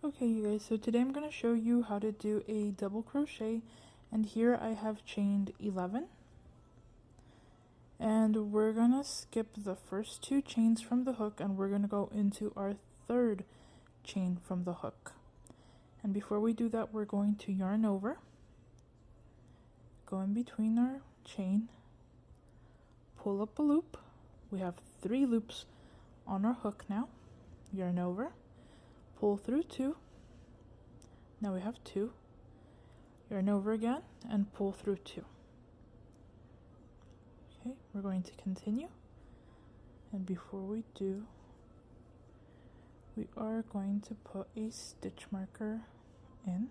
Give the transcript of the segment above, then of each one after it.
Okay you guys, so today I'm going to show you how to do a double crochet, and here I have chained 11, and we're going to skip the first 2 chains from the hook and we're going to go into our 3rd chain from the hook. And before we do that, we're going to yarn over, go in between our chain, pull up a loop. We have 3 loops on our hook now. Yarn over, pull through 2. Now we have 2. Yarn over again and pull through 2. Okay, we're going to continue. And before we do, we are going to put a stitch marker in.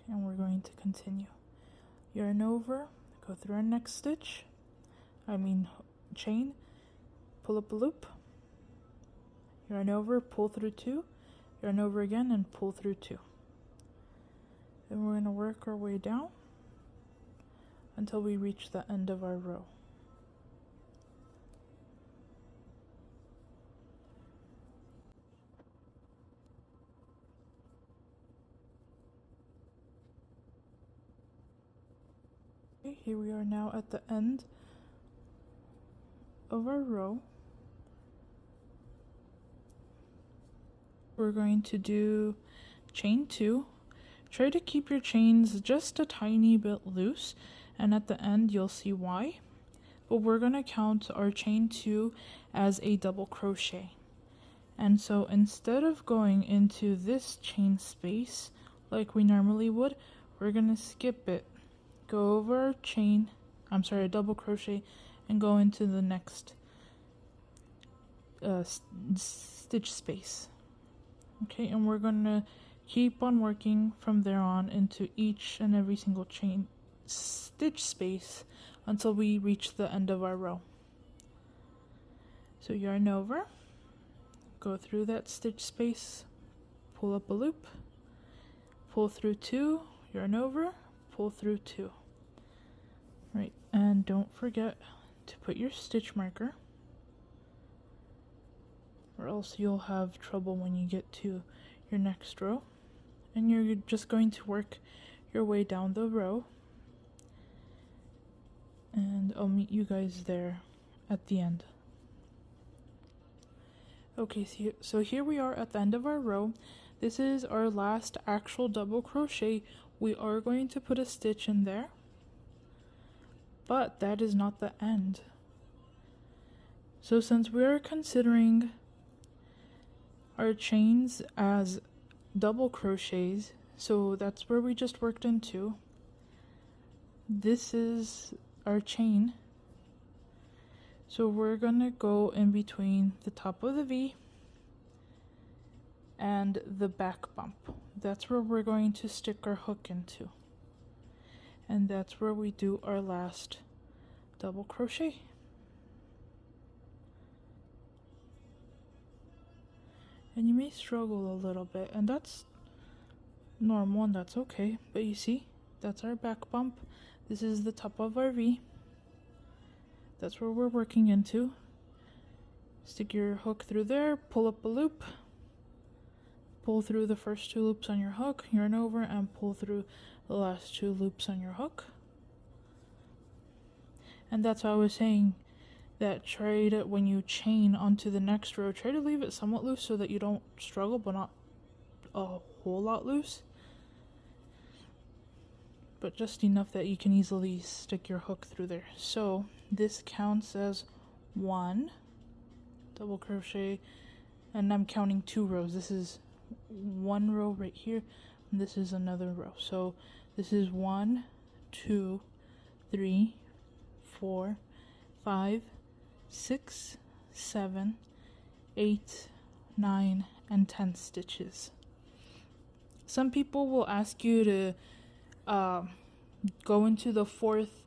And we're going to continue. Yarn over, go through our next stitch, chain, pull up a loop, yarn over, pull through 2, yarn over again and pull through 2. Then we're going to work our way down until we reach the end of our row. Okay, here we are now at the end of our row. We're going to do chain 2. Try to keep your chains just a tiny bit loose, and at the end you'll see why. But we're going to count our chain 2 as a double crochet. And so instead of going into this chain space like we normally would, we're going to skip it. Go over a double crochet, and go into the next stitch space. Okay, and we're gonna keep on working from there on into each and every single chain stitch space until we reach the end of our row. So yarn over, go through that stitch space, pull up a loop, pull through 2, yarn over, pull through 2. Right, and don't forget to put your stitch marker, or else you'll have trouble when you get to your next row. And you're just going to work your way down the row, and I'll meet you guys there at the end. Okay, so here we are at the end of our row. This is our last actual double crochet. We are going to put a stitch in there, but that is not the end. So since we are considering our chains as double crochets, so that's where we just worked into, this is our chain. So we're gonna go in between the top of the V and the back bump. That's where we're going to stick our hook into. And that's where we do our last double crochet. And you may struggle a little bit, and that's normal and that's okay. But you see, that's our back bump. This is the top of our V. That's where we're working into. Stick your hook through there, pull up a loop, pull through the first 2 loops on your hook, yarn over and pull through the last 2 loops on your hook. And that's why I was saying that try to, when you chain onto the next row, try to leave it somewhat loose so that you don't struggle, but not a whole lot loose. But just enough that you can easily stick your hook through there. So this counts as 1 double crochet, and I'm counting 2 rows. This is 1 row right here, and this is another row. So this is 1, 2, 3, 4, 5, 6, 7, 8, 9, and 10 stitches. Some people will ask you to go into the 4th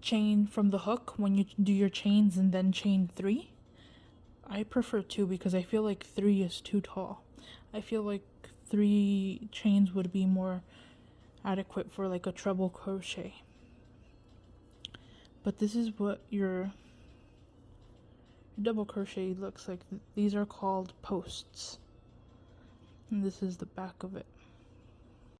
chain from the hook when you do your chains and then chain 3. I prefer 2 because I feel like 3 is too tall. I feel like 3 chains would be more adequate for like a treble crochet. But this is what your double crochet looks like. These are called posts, and this is the back of it.